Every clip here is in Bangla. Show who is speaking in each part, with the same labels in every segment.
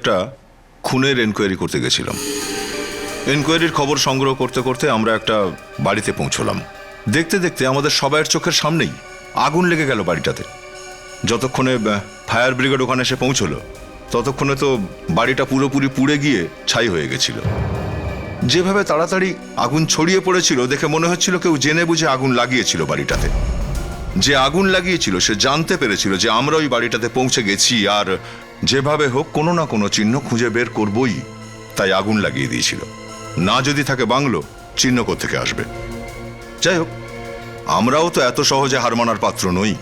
Speaker 1: একটা খুনের এনকোয়ারি করতে গেছিলাম। এনকোয়ারির খবর সংগ্রহ করতে করতে আমরা একটা বাড়িতে পৌঁছলাম। দেখতে দেখতে আমাদের সবাইয়ের চোখের সামনেই আগুন লেগে গেল বাড়িটাতে। যতক্ষণে ফায়ার ব্রিগেড ওখানে এসে পৌঁছলো ততক্ষণে তো বাড়িটা পুরোপুরি পুড়ে গিয়ে ছাই হয়ে গেছিল। যেভাবে তাড়াতাড়ি আগুন ছড়িয়ে পড়েছিল দেখে মনে হচ্ছিল কেউ জেনে বুঝে আগুন লাগিয়েছিল বাড়িটাতে। যে আগুন লাগিয়েছিল সে জানতে পেরেছিল যে আমরা ওই বাড়িটাতে পৌঁছে গেছি আর যেভাবে হোক কোনো না কোনো চিহ্ন খুঁজে বের করবই, তাই আগুন লাগিয়ে দিয়েছিল। না যদি থাকে বাংলো, চিহ্ন কোত্থেকে আসবে? যাই হোক, আমরাও তো এত সহজে হার মানার পাত্র নই।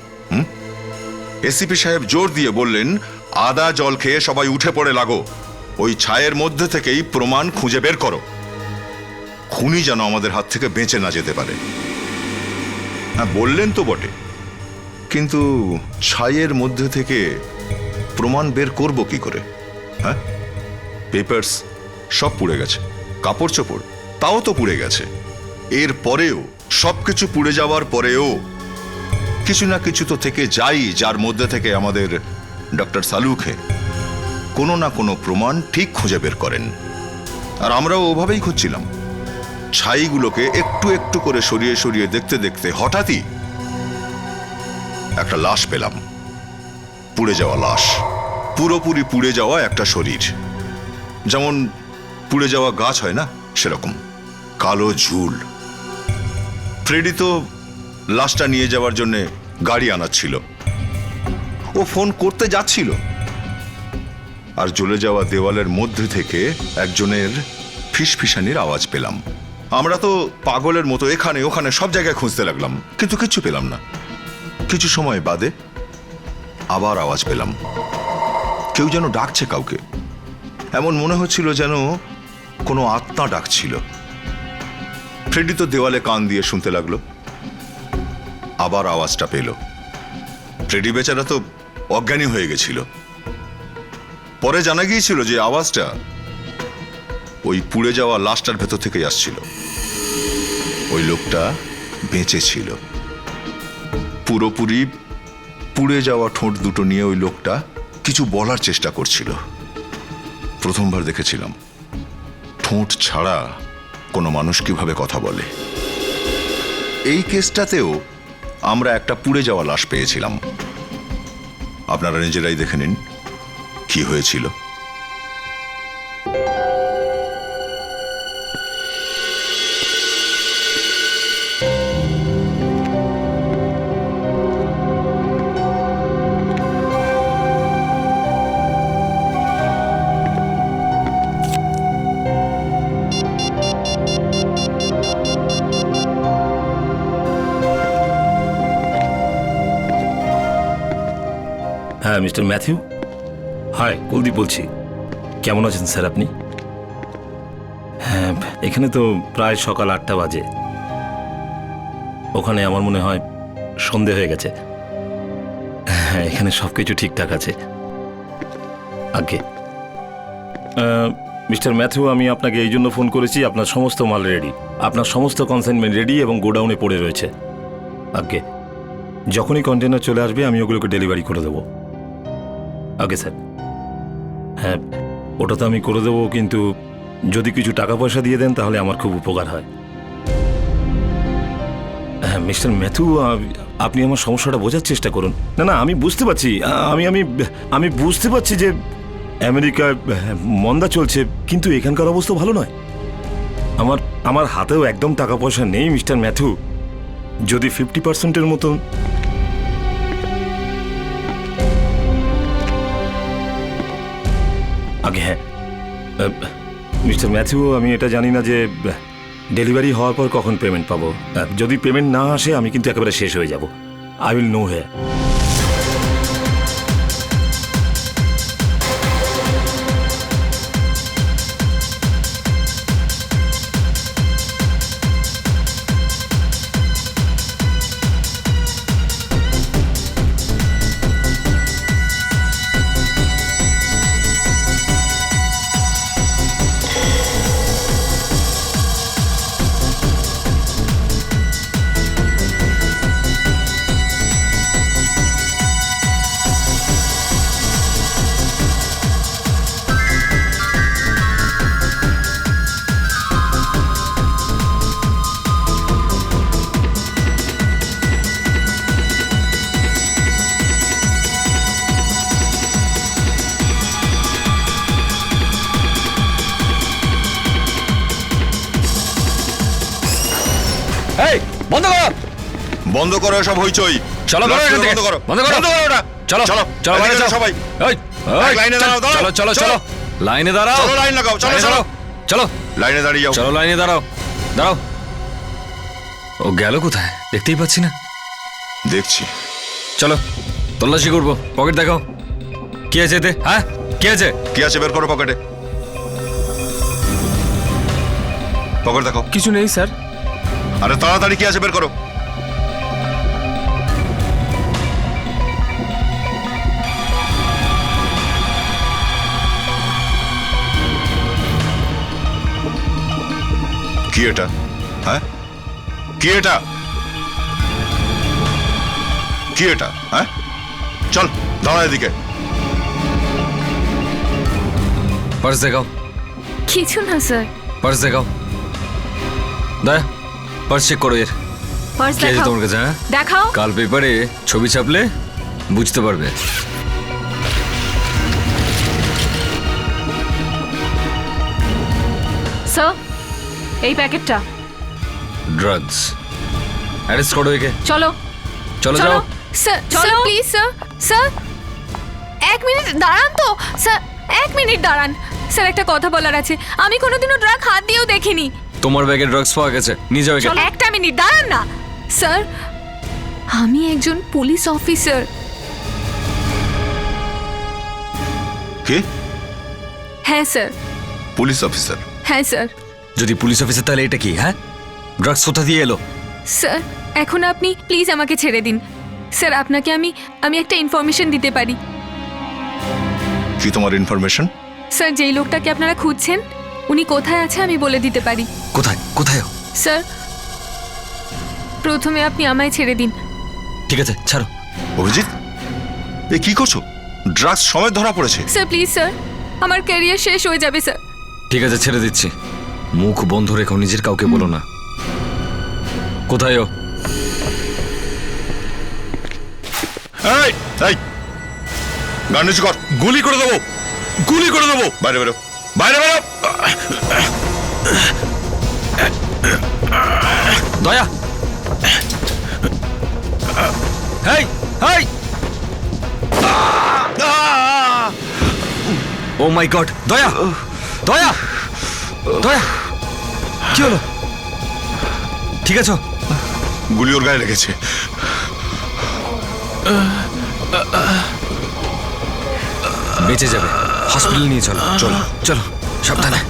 Speaker 1: এসিপি সাহেব জোর দিয়ে বললেন, আদা জল খেয়ে সবাই উঠে পড়ে লাগো, ওই ছায়ের মধ্যে থেকেই প্রমাণ খুঁজে বের করো, খুনি যেন আমাদের হাত থেকে বেঁচে না যেতে পারে। হ্যাঁ, বললেন তো বটে, কিন্তু ছায়ের মধ্যে থেকে প্রমাণ বের করব কি করে? হ্যাঁ, পেপারস সব পুড়ে গেছে, কাপড় চোপড় তাও তো পুড়ে গেছে। এর পরেও, সবকিছু পুড়ে যাওয়ার পরেও কিছু না কিছু তো থেকে যাই, যার মধ্যে থেকে আমাদের ডক্টর সালুখে কোনো না কোনো প্রমাণ ঠিক খুঁজে বের করেন। আর আমরাও ওভাবেই খুঁজছিলাম। ছাইগুলোকে একটু একটু করে সরিয়ে সরিয়ে দেখতে দেখতে হঠাৎই একটা লাশ পেলাম। পুড়ে যাওয়া লাশ, পুরোপুরি পুড়ে যাওয়া একটা শরীর। যেমন পুড়ে যাওয়া গাছ হয় না, সেরকম কালো ঝুল। ফ্রেডি তো লাশটা নিয়ে যাওয়ার জন্য গাড়ি আনাচ্ছিল, ও ফোন করতে যাচ্ছিল, আর জ্বলে যাওয়া দেওয়ালের মধ্যে থেকে একজনের ফিসফিসানির আওয়াজ পেলাম। আমরা তো পাগলের মতো এখানে ওখানে সব জায়গায় খুঁজতে লাগলাম, কিন্তু কিচ্ছু পেলাম না। কিছু সময় বাদে আবার আওয়াজ পেলাম, কেউ যেন ডাকছে কাউকে। এমন মনে হচ্ছিল যেন কোনো আত্মা ডাকছিল। ফ্রেডি তো দেওয়ালে কান দিয়ে শুনতে লাগলো, আবার আওয়াজটা পেল। ফ্রেডি বেচারা তো অজ্ঞানী হয়ে গেছিল। পরে জানা গিয়েছিল যে আওয়াজটা ওই পুড়ে যাওয়া লাশটার ভেতর থেকেই আসছিল। ওই লোকটা বেঁচে ছিল। পুরোপুরি পুড়ে যাওয়া ঠোঁট দুটো নিয়ে ওই লোকটা কিছু বলার চেষ্টা করছিল। প্রথমবার দেখেছিলাম ঠোঁট ছাড়া কোনো মানুষ কিভাবে কথা বলে। এই কেসটাতেও আমরা একটা পুড়ে যাওয়া লাশ পেয়েছিলাম। আপনারা নিজেরাই দেখে নিন কি হয়েছিল।
Speaker 2: হ্যাঁ, মিস্টার ম্যাথিউ। হাই, কুলদীপ বলছি। কেমন আছেন স্যার আপনি? হ্যাঁ, এখানে তো প্রায় সকাল 8টা বাজে। ওখানে আমার মনে হয় সন্ধে হয়ে গেছে। হ্যাঁ, এখানে সব কিছু ঠিকঠাক আছে। আগে মিস্টার ম্যাথিউ, আমি আপনাকে এই জন্য ফোন করেছি, আপনার সমস্ত মাল রেডি, আপনার সমস্ত কনসাইনমেন্ট রেডি এবং গোডাউনে পড়ে রয়েছে। আগে যখনই কন্টেনার চলে আসবে আমি ওগুলোকে ডেলিভারি করে দেবো। আগে স্যার, হ্যাঁ ওটা তো আমি করে দেবো, কিন্তু যদি কিছু টাকা পয়সা দিয়ে দেন তাহলে আমার খুব উপকার হয়। হ্যাঁ মিস্টার ম্যাথিউ, আপনি আমার সমস্যাটা বোঝার চেষ্টা করুন। না না, আমি বুঝতে পারছি, আমি বুঝতে পারছি যে আমেরিকায় মন্দা চলছে, কিন্তু এখানকার অবস্থা ভালো নয়। আমার হাতেও একদম টাকা পয়সা নেই মিস্টার ম্যাথিউ। যদি 50%-এর মতন আগে, হ্যাঁ মিস্টার ম্যাথিউ, আমি এটা জানি না যে ডেলিভারি হওয়ার পর কখন পেমেন্ট পাবো। যদি পেমেন্ট না আসে আমি কিন্তু একেবারে শেষ হয়ে যাব। আই উইল নো হ্যাঁ।
Speaker 3: বন্ধ করো।
Speaker 1: বন্ধ করো সব হইচই।
Speaker 3: চলো করো এখান থেকে।
Speaker 1: বন্ধ করো,
Speaker 3: বন্ধ করো।
Speaker 1: বন্ধ করো ওটা।
Speaker 3: চলো
Speaker 1: চলো,
Speaker 3: চলো বাইরে
Speaker 1: এদিকে
Speaker 3: চলো
Speaker 1: সবাই।
Speaker 3: এই, এই,
Speaker 1: লাইনে দাঁড়াও, দাঁড়াও।
Speaker 3: চলো চলো
Speaker 1: চলো।
Speaker 3: চলো লাইনে দাঁড়াও।
Speaker 1: চলো, লাইন লাগাও, চলো,
Speaker 3: লাইনে
Speaker 1: চলো।
Speaker 3: দাঁড়াও। চলো
Speaker 1: লাইনে দাঁড়িয়ে যাও।
Speaker 3: চলো লাইনে দাঁড়াও। দাঁড়াও। ও গেল কোথায় দেখতেই পাচ্ছি না।
Speaker 1: দেখছি।
Speaker 3: চলো তল্লাশি করবো। পকেট দেখাও। কি আছে এতে? হ্যাঁ কি আছে?
Speaker 1: কি আছে বের করো পকেটে। পকেট দেখো।
Speaker 4: কিছু নেই স্যার।
Speaker 1: আরে তাড়াতাড়ি কি আছে বের করো। কি এটা? হ্যাঁ কি এটা? কি এটা? হ্যাঁ চল দাঁড়া এদিকে।
Speaker 3: পার্স দেখাও।
Speaker 5: কিছু না স্যার।
Speaker 3: পার্স দেখাও। দয়া পার্স চেক করো এর।
Speaker 5: পার্স
Speaker 3: কি আছে
Speaker 5: দেখাও।
Speaker 3: তোমার কাছে? হ্যাঁ
Speaker 5: দেখাও।
Speaker 3: কাল পেপারে ছবি ছাপলে বুঝতে পারবে।
Speaker 5: স্যার এই প্যাকেটটা।
Speaker 3: ড্রাগস। অ্যারেস্ট করো একে।
Speaker 5: চলো
Speaker 3: চলো
Speaker 5: চলো
Speaker 3: যাও।
Speaker 5: Sir sir please sir. Sir 1 minute দাঁড়ান তো স্যার। 1 মিনিট দাঁড়ান স্যার, একটা কথা বলার আছে। আমি কোনোদিনও ড্রাগ হাত দিয়েও দেখিনি।
Speaker 3: তোমার ব্যাগে ড্রাগস পাওয়া গেছে। নিয়ে যাও একে।
Speaker 5: চলো একটা মিনিট দাঁড়ান না স্যার। আমি একজন পুলিশ অফিসার।
Speaker 1: কে?
Speaker 5: হ্যাঁ স্যার।
Speaker 1: Police officer?
Speaker 5: হ্যাঁ স্যার।
Speaker 3: যদি পুলিশ অফিসার তাহলে এটা কি? হ্যাঁ ড্রাগস কোথা দিয়ে এলো?
Speaker 5: স্যার এখন আপনি প্লিজ আমাকে ছেড়ে দিন স্যার। আপনাকে আমি একটা ইনফরমেশন দিতে পারি।
Speaker 1: কি তোমার ইনফরমেশন?
Speaker 5: স্যার যেই লোকটাকে আপনারা খুঁজছেন উনি কোথায় আছে আমি বলে দিতে পারি।
Speaker 3: কোথায় কোথায়?
Speaker 5: স্যার প্রথমে আপনি আমায় ছেড়ে দিন।
Speaker 3: ঠিক আছে ছাড়ো।
Speaker 1: অভিজিৎ এ কি করছো? ড্রাগস সময় ধরা পড়েছে।
Speaker 5: স্যার প্লিজ স্যার, আমার ক্যারিয়ার শেষ হয়ে যাবে স্যার।
Speaker 3: ঠিক আছে ছেড়ে দিচ্ছি। মুখ বন্ধ রেখো, নিজের কাউকে বলো না। কোথায় ও?
Speaker 1: এই এই গান নিচু কর। গুলি করে দেবো, গুলি করে দেবো। বাইরে বেরো, বাইরে বেরো।
Speaker 3: দয়া। হেই হেই। ও মাই গড। দয়া দয়া দয়া। কি হলো? ঠিক আছে?
Speaker 1: গুলি ওর গায়ে লেগেছে।
Speaker 3: বেঁচে যাবে। হসপিটাল নিয়ে চলো। চলো চলো সাবধানে।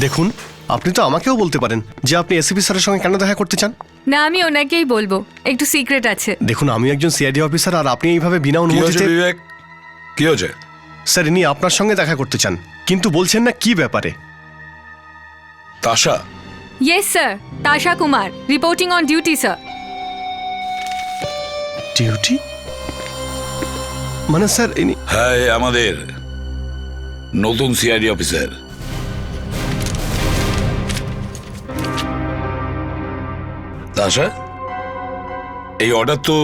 Speaker 4: দেখুন, আপনি তো আমাকেও বলতে পারেন যে আপনি এসিপি স্যারের সঙ্গে কেন দেখা করতে চান।
Speaker 5: না আমি ওনাকেই বলবো, একটু সিক্রেট আছে।
Speaker 4: দেখুন, আমি একজন সিআইডি অফিসার আর আপনি এইভাবে বিনা
Speaker 6: কি হয়েছে
Speaker 4: অনুমতিতে।
Speaker 6: বিবেক? কি হয়েছে?
Speaker 4: স্যার ইনি আপনার সঙ্গে দেখা করতে চান, কিন্তু বলছেন না কি ব্যাপারে।
Speaker 6: Tasha?
Speaker 5: Yes sir, Tasha Kumar, reporting on duty sir.
Speaker 4: Duty মানে স্যার ইনি।
Speaker 6: হ্যাঁ, এ আমাদের নতুন সিআইডি অফিসার। তাশা, এই অর্ডার তো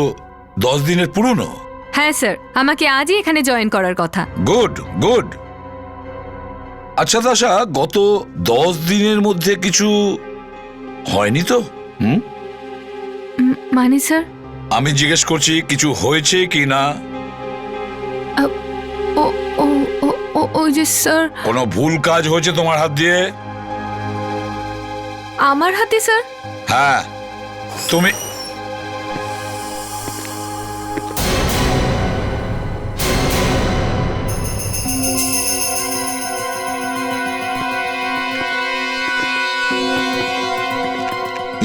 Speaker 6: 10 দিনের পুরনো।
Speaker 5: হ্যাঁ স্যার, আমাকে আজই এখানে জয়েন করার কথা।
Speaker 6: Good good. আচ্ছা তাশা, গত 10 দিনের মধ্যে কিছু হয়নি তো?
Speaker 5: মানে স্যার?
Speaker 6: আমি জিজ্ঞেস করছি কিছু হয়েছে কি না।
Speaker 5: ও ও ও ও ওই যে স্যার।
Speaker 6: কোনো ভুল কাজ হয়েছে তোমার হাত দিয়ে?
Speaker 5: আমার হাতে স্যার?
Speaker 6: হ্যাঁ তুমি।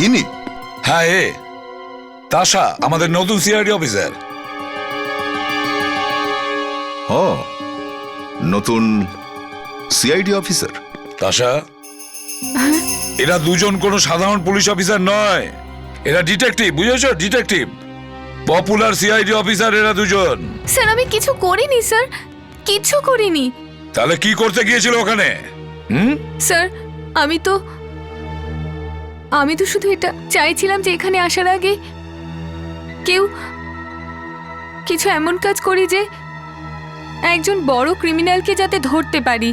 Speaker 1: ইনি?
Speaker 6: হ্যাঁ এ তাশা, আমাদের নতুন সিআইডি অফিসার।
Speaker 1: ও নতুন সিআইডি অফিসার?
Speaker 6: তাশা, এরা দুজন কোনো সাধারণ পুলিশ অফিসার নয়, এরা ডিটেকটিভ, বুঝেছো? ডিটেকটিভ, পপুলার সিআইডি অফিসার এরা দুজন।
Speaker 5: স্যার আমি কিছু করিনি স্যার, কিছু করিনি।
Speaker 6: তাহলে কি করতে গিয়েছিল ওখানে?
Speaker 5: স্যার আমি তো আমি তো শুধু এটা চাইছিলাম যে এখানে আসার আগে কেউ কিছু এমন কাজ করি যে একজন বড় ক্রিমিনালকে যাতে ধরতে পারি,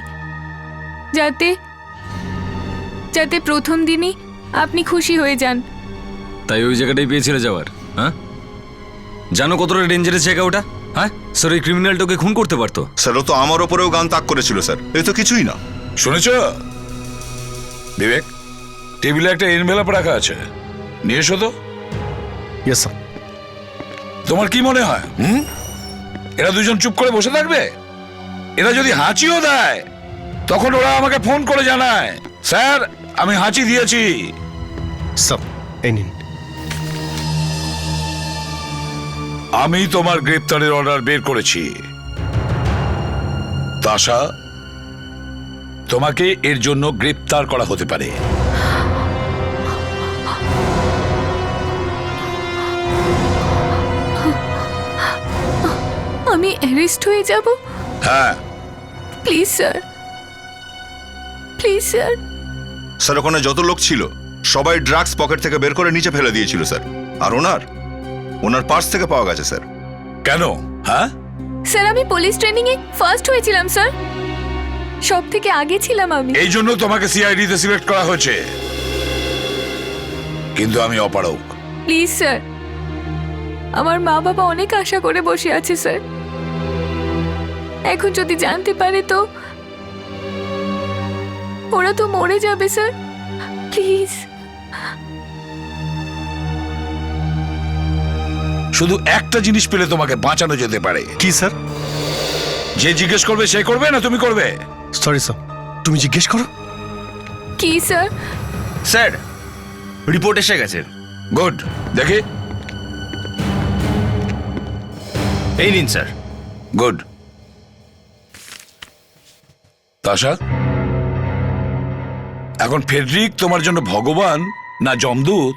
Speaker 5: যাতে যাতে প্রথম দিনই আপনি খুশি হয়ে যান।
Speaker 3: তাই ওই জায়গাটাই পেয়েছিলে যাওয়ার? হ্যাঁ, জানো কতটা ডেঞ্জারাস জায়গা ওটা? হ্যাঁ স্যার, ওই ক্রিমিনালটাকে খুন করতে পারতো।
Speaker 1: স্যার ও তো আমার ওপরেও গান তাক করেছিল স্যার, এ তো কিছুই না।
Speaker 6: শুনেছ বিবেক, টেবিলে একটা এনভেলপ রাখা আছে, নিয়ে এসো তো।
Speaker 4: Yes sir.
Speaker 6: তোমার কি মনে হয় এরা দুজন চুপ করে বসে থাকবে? এরা যদি হাঁচিও দেয় তখন ওরা আমাকে ফোন করে জানায়, স্যার আমি হাঁচি দিয়েছি।
Speaker 4: স্যার এই নিন।
Speaker 6: আমি তোমার গ্রেপ্তারের অর্ডার বের করেছি। তাশা, তোমাকে এর জন্য গ্রেপ্তার করা হতে পারে।
Speaker 5: আমি অ্যারেস্ট হয়ে যাব?
Speaker 6: হ্যাঁ।
Speaker 5: Please sir, please sir.
Speaker 1: Sir ওখানে যত লোক ছিল সবাই ড্রাগস পকেট থেকে বের করে নিচে ফেলে দিয়েছিল স্যার, আর ওনার পার্স থেকে পাওয়া গেছে স্যার।
Speaker 6: কেন? হ্যাঁ,
Speaker 5: স্যার আমি পুলিশ ট্রেনিং এ ফার্স্ট হয়েছিলাম স্যার, সব থেকে আগে ছিলাম আমি।
Speaker 6: এই জন্য তোমাকে সিআইডি তে সিলেক্ট করা হয়েছে, কিন্তু আমি অপারগ।
Speaker 5: প্লিজ স্যার, আমার মা বাবা অনেক আশা করে বসে আছে স্যার, এখন যদি জানতে পারে তো ওরা তো মরে যাবে স্যার, প্লিজ।
Speaker 6: শুধু একটা জিনিস পেলে তোমাকে বাঁচানো যেতে পারে।
Speaker 4: কি স্যার?
Speaker 6: যে জিজ্ঞেস করবে সে করবে না তুমি করবে?
Speaker 4: সরি স্যার, তুমি জিজ্ঞেস করো।
Speaker 5: কি স্যার?
Speaker 7: স্যার রিপোর্ট এসে গেছে।
Speaker 6: গুড, দেখি।
Speaker 7: এই নিন স্যার।
Speaker 6: গুড। তাশা, এখন ফেডরিক তোমার জন্য ভগবান না যমদূত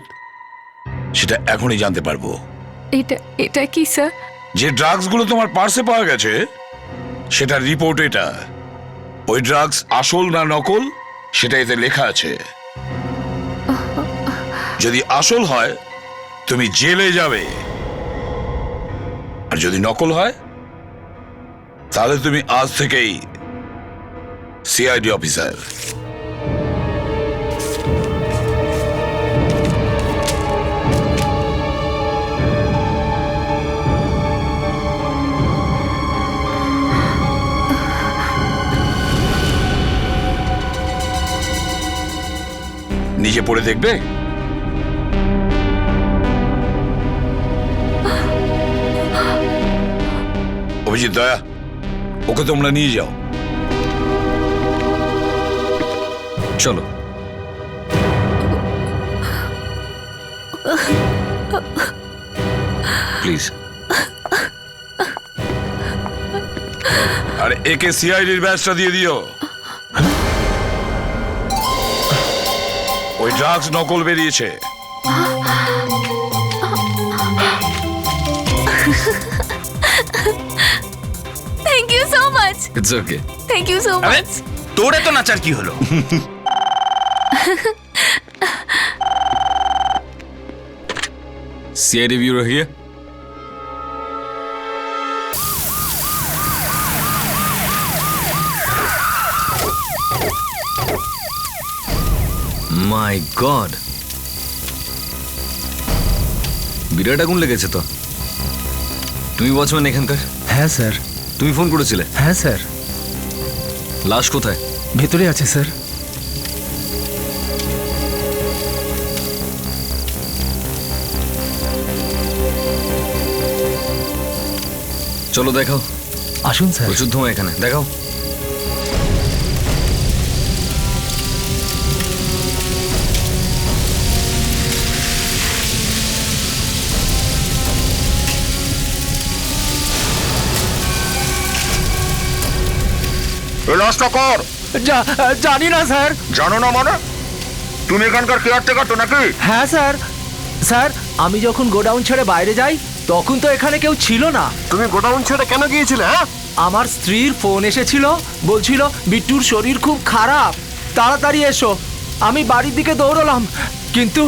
Speaker 6: সেটা এখনই জানতে পারবো।
Speaker 5: এটা এটা কি স্যার?
Speaker 6: যে ড্রাগস গুলো তোমার পার্সে পাওয়া গেছে সেটার রিপোর্ট এটা। ওই ড্রাগস আসল না নকল সেটা এতে লেখা আছে। যদি আসল হয় তুমি জেলে যাবে, আর যদি নকল হয় তাহলে তুমি আজ থেকেই সিআইডি অফিসার। নিচে পড়ে দেখবে। অভিজিৎ, দয়া, ওকে তোমরা নিয়ে যাও।
Speaker 3: চলো। প্লিজ।
Speaker 6: আর একে সিআইডির ব্যাচটা দিয়ে দিও। ওই ড্রাগস নকল বেরিয়েছে।
Speaker 5: Thank you so much,
Speaker 3: it's okay.
Speaker 5: Thank you so
Speaker 7: আরে
Speaker 5: মাচ।
Speaker 7: তোরে তো নাচার কি হলো?
Speaker 3: CID bureau here. My God, বিরাট আগুন লেগেছে তো। তুমি ওয়াচম্যান এখানকার?
Speaker 8: হ্যাঁ স্যার।
Speaker 3: তুমি ফোন করেছিলে?
Speaker 8: হ্যাঁ স্যার।
Speaker 3: লাশ কোথায়?
Speaker 8: ভেতরে আছে স্যার।
Speaker 3: চলো দেখাও।
Speaker 8: আসুন স্যার।
Speaker 3: প্রচুর ধোঁয়া এখানে, দেখাও।
Speaker 1: লাশটা কর।
Speaker 8: জানি না স্যার।
Speaker 1: জানো না মানে? তুমি এখানকার কেয়ারটেকার তো নাকি?
Speaker 8: হ্যাঁ স্যার। স্যার আমি যখন গোডাউন ছেড়ে বাইরে যাই তখন তো এখানে কেউ ছিল না।
Speaker 4: তুমি গোডাউন ছেড়ে কেন গিয়েছিলে? হ্যাঁ,
Speaker 8: আমার স্ত্রীর ফোন এসেছিল, বলছিল বিট্টুর শরীর খুব খারাপ, তাড়াতাড়ি এসো। আমি বাড়ির দিকে দৌড়লাম, কিন্তু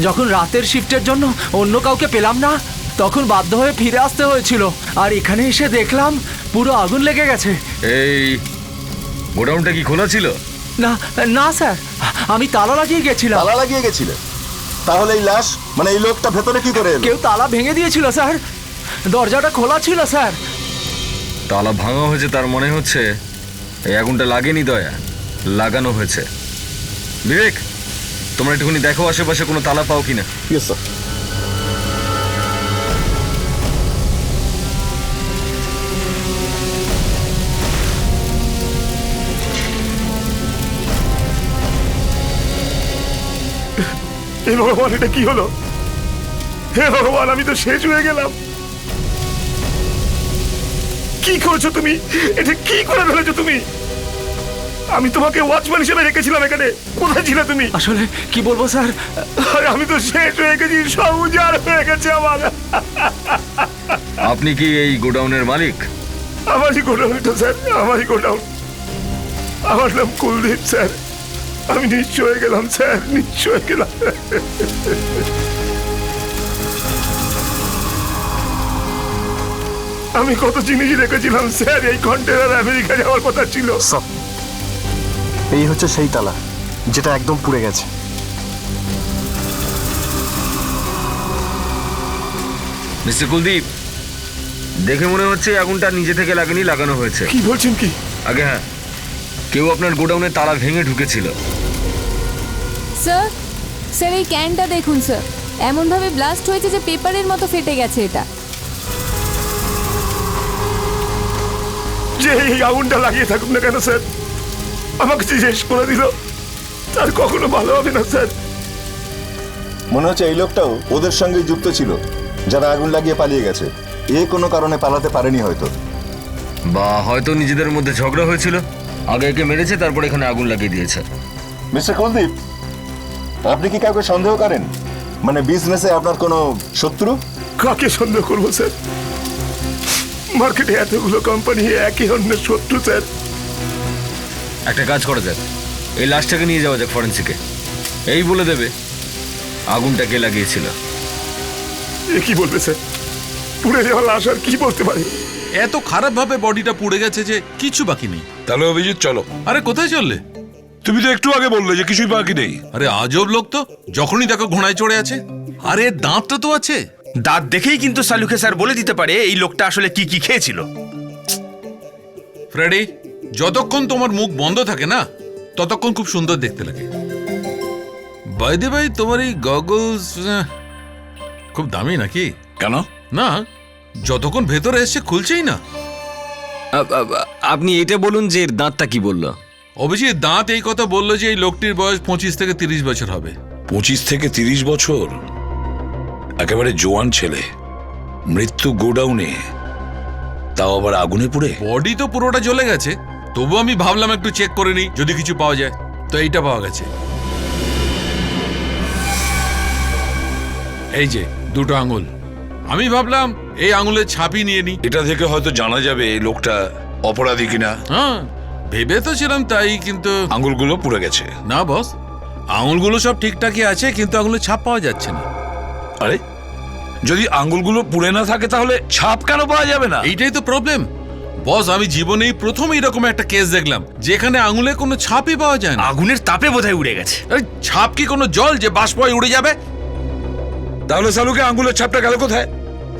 Speaker 8: যখন রাতের শিফটের জন্য অন্য কাউকে পেলাম না, তখন বাধ্য হয়ে ফিরে আসতে হয়েছিল। আর এখানে এসে দেখলাম পুরো আগুন লেগে গেছে।
Speaker 3: এই গোডাউনটা কি খোলা ছিল?
Speaker 8: না না স্যার, আমি তালা লাগিয়ে গেছিলাম।
Speaker 9: তালা লাগিয়ে গেছিলে? তাহলে এই লাশ মানে এই লোকটা ভেতরে কি করে এলো?
Speaker 8: কেউ তালা ভেঙে দিয়েছিল স্যার, দরজাটা খোলা ছিল স্যার।
Speaker 3: তালা ভাঙা হয়েছে, তার মনে হচ্ছে এই আগুনটা লাগেনি দয়া, লাগানো হয়েছে। বিবেক, তোমরা একটুখানি দেখো আশেপাশে কোনো তালা পাও কিনা।
Speaker 9: Yes sir.
Speaker 10: হে ভগবান, এটা কি হলো? হে ভগবান, আমি তো শেষ হয়ে গেলাম। কি করছো তুমি? এটা কি করে ফেলেছো তুমি? আমি তোমাকে ওয়াচম্যান হিসেবে রেখেছিলাম এখানে, কোথায় ছিলে তুমি?
Speaker 8: আসলে কি বলবো স্যার,
Speaker 10: আরে আমি তো শেষ হয়ে গেছি, সব উজাড় হয়ে গেছে আমার।
Speaker 3: আপনি কি এই গোডাউনের মালিক?
Speaker 10: আমারই গোডাউন তো স্যার, আমারই গোডাউন। আমার নাম কুলদীপ স্যার। আমি নিশ্চয় হয়ে গেলাম স্যার, নিশ্চয় হয়ে গেলাম। আমি কত জিনিস রেখেছিলাম স্যার, এই কন্টেনার আমেরিকা যাওয়ার কথা ছিল।
Speaker 4: স্যার, এই হচ্ছে সেই তালা যেটা একদম পুড়ে গেছে।
Speaker 3: মিস্টার কুলদীপ, দেখে মনে হচ্ছে এই আগুনটা নিজে থেকে লাগেনি, লাগানো হয়েছে।
Speaker 10: কি বলছেন কি?
Speaker 3: আগে হ্যাঁ, কেউ আপনার গোডাউনে তালা ভেঙে ঢুকেছিল।
Speaker 5: স্যার, স্যার এই ক্যানটা দেখুন স্যার, এমনভাবে ব্লাস্ট হয়েছে যে পেপারের মতো ফেটে গেছে এটা।
Speaker 10: যে এই আগুনটা লাগিয়ে থাকুক না কেন স্যার, আমাকে যে শেষ করে দিল, তার কখনো ভালো হবে না স্যার।
Speaker 9: মনে হচ্ছে এই লোকটাও ওদের সঙ্গে যুক্ত ছিল, যারা আগুন লাগিয়ে পালিয়ে গেছে। এ কোনো কারণে পালাতে পারেনি হয়তো।
Speaker 3: বা হয়তো নিজেদের মধ্যে ঝগড়া হয়েছিল, আগে একে মেরেছে, তারপর এখানে আগুন লাগিয়ে দিয়েছে।
Speaker 9: মিস্টার কুলদীপ, আপনি কি কাউকে সন্দেহ করেন? মানে বিজনেসে আপনার কোনো শত্রু?
Speaker 10: কাকে সন্দেহ করবো স্যার? মার্কেটে এতগুলো কোম্পানি, একই অন্যের শত্রু স্যার।
Speaker 3: একটা কাজ করা যাক, এই লাশটাকে নিয়ে যাওয়া যাক ফরেন্সিকে, এই বলে দেবে আগুনটা কে লাগিয়েছিল।
Speaker 10: এ কি বলবে স্যার? পুড়ে যাওয়া লাশ আর কি বলতে পারে?
Speaker 11: এত খারাপ ভাবে বডিটা পুড়ে গেছে যে কিছু বাকি নেই।
Speaker 6: তাহলে অভিজিৎ চলো।
Speaker 11: আরে কোথায় চললে?
Speaker 6: তুমি তো একটু আগে বললে যে কিছুই বাকি নেই।
Speaker 11: আরে আজব লোক তো, যখনই দেখো ঘোড়ায় চড়ে আছে। আরে দাঁতটা তো আছে।
Speaker 7: দাঁত দেখেই কিন্তু সালুকে স্যার বলে দিতে পারে এই লোকটা আসলে কি কি খেয়েছিল।
Speaker 11: ফ্রেডি, যতক্ষণ তোমার মুখ বন্ধ থাকে না, ততক্ষণ খুব সুন্দর দেখতে লাগে। বাই দে ভাই, তোমার এই গগলস খুব দামি নাকি?
Speaker 6: কেন?
Speaker 11: না, যতক্ষণ ভেতরে এসে খুলছেই না।
Speaker 3: আপনি এটা বলুন যে এর দাঁতটা কি বললো।
Speaker 11: অভিজিৎ, দাঁত এই কথা বললো যে এই লোকটির বয়স 25 থেকে 30 বছর হবে।
Speaker 6: 25 থেকে 30 বছর? একেবারে জোয়ান ছেলে, মৃত্যু গোডাউনে, তাও আবার আগুনে পুড়ে।
Speaker 11: বডি তো পুরোটা জ্বলে গেছে, তবু আমি ভাবলাম একটু চেক করে নিই, যদি কিছু পাওয়া যায়। তো এইটা পাওয়া গেছে, এই যে দুটো আঙুল। আমি ভাবলাম এই আঙুলের ছাপই নিয়ে নিই।
Speaker 6: এটা থেকে হয়তো জানা যাবে এই লোকটা অপরাধী কিনা।
Speaker 11: হ্যাঁ, ভেবে তো ছিলাম তাই, কিন্তু
Speaker 6: আঙুলগুলো পুড়ে গেছে।
Speaker 11: না বস, আঙুলগুলো সব ঠিকঠাকই আছে, কিন্তু আঙুলের ছাপ পাওয়া যাচ্ছে না।
Speaker 6: আরে, যদি আঙুলগুলো পুড়ে না থাকে তাহলে ছাপ কেন পাওয়া যাবে না?
Speaker 11: এইটাই তো প্রবলেম বস। আমি জীবনেই প্রথম এরকম একটা কেস দেখলাম যেখানে আঙুলে কোনো ছাপই পাওয়া যায় না।
Speaker 7: আগুনের তাপে বোধহয় উড়ে গেছে।
Speaker 11: আরে ছাপ কি কোনো জল যে বাষ্প হয়ে উড়ে যাবে?
Speaker 6: তাহলে সালুকে আঙুলের ছাপটা গেল কোথায়?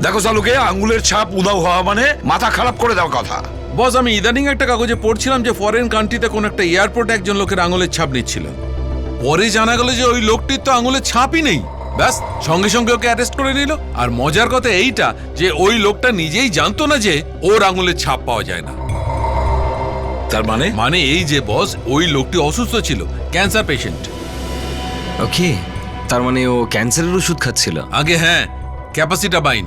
Speaker 6: দেখো সালুকে, আঙুলের ছাপ উধাও হওয়া মানে মাথা খারাপ করে দেওয়া কথা।
Speaker 11: বস, আমি ইদানিং একটা কাগজে পড়ছিলাম যে ফরেন কান্ট্রিতে কোন একটা এয়ারপোর্টে একজন লোকের আঙুলের ছাপ নিচ্ছিল। পরে জানা গেল যে ওই লোকটির তো আঙুলের ছাপই নেই। ব্যাস, সঙ্গে সঙ্গে ওকে অ্যারেস্ট করে নিল। আর মজার কথা এইটা যে ওই লোকটা নিজেই জানতো না যে ওর আঙুলের ছাপ পাওয়া যায় না।
Speaker 6: তার মানে
Speaker 11: এই যে বস, ওই লোকটি অসুস্থ ছিল, ক্যান্সার পেশেন্ট।
Speaker 3: ওকে, তার মানে ও ক্যান্সারের ওষুধ খাচ্ছিল
Speaker 11: আগে। হ্যাঁ, ক্যাপাসিটাবাইন।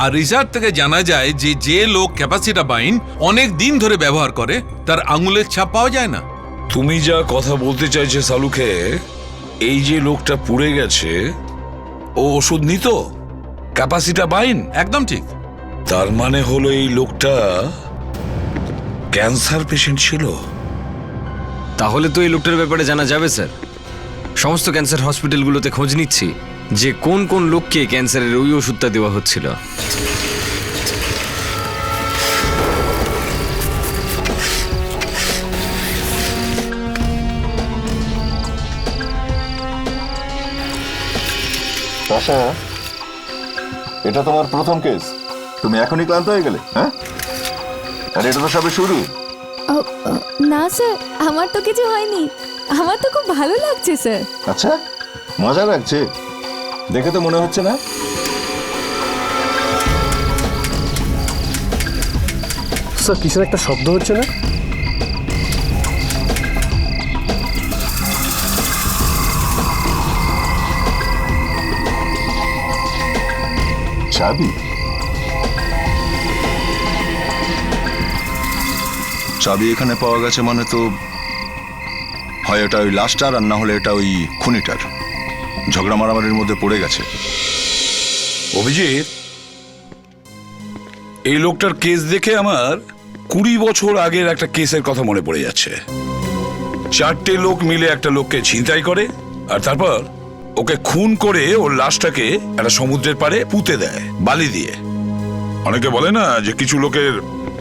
Speaker 11: আর রিসার্চ থেকে জানা যায় যে যে লোক ক্যাপাসিটাবাইন অনেক দিন ধরে ব্যবহার করে তার আঙুলের ছাপ পাওয়া যায় না।
Speaker 6: তুমি যা কথা বলতে চাইছে সালুকে, এই যে লোকটা পুড়ে গেছে ও ওষুধ নিত, ক্যাপাসিটাবাইন।
Speaker 11: একদম ঠিক।
Speaker 6: তার মানে হলো এই লোকটা ক্যান্সার পেশেন্ট ছিল।
Speaker 3: তাহলে তো এই লোকটার ব্যাপারে জানা যাবে স্যার। সমস্ত ক্যান্সার হসপিটালগুলোতে খোঁজ নিচ্ছি যে কোন কোন লোককে ক্যান্সারের ওই ওষুধটা দেওয়া হচ্ছিল।
Speaker 9: আশা, এটা তোমার প্রথম কেস, তুমি এখনই ক্লান্ত হয়ে গেলে? হ্যাঁ, আর এটা তো সবে শুরু।
Speaker 5: না স্যার, আমার তো কিছু হয়নি, আমার তো খুব ভালো লাগছে স্যার।
Speaker 9: আচ্ছা, মজা লাগছে দেখে তো মনে হচ্ছে না।
Speaker 4: স্যার কিসের একটা শব্দ হচ্ছে না?
Speaker 9: চাবি?
Speaker 1: চাবি এখানে পাওয়া গেছে মানে তো হয় এটা ওই লাস্টার, আর না হলে এটা ওই খুনিটার ঝগড়া মারামারির মধ্যে পড়ে গেছে।
Speaker 6: অভিজিৎ, এই লোকটার কেস দেখে আমার 20 বছর আগের একটা কেসের কথা মনে পড়ে যাচ্ছে। 4টে লোক মিলে একটা লোককে ছিনতাই করে, আর তারপর ওকে খুন করে ওর লাশটাকে একটা সমুদ্রের পাড়ে পুঁতে দেয় বালি দিয়ে। অনেকে বলে না যে কিছু লোকের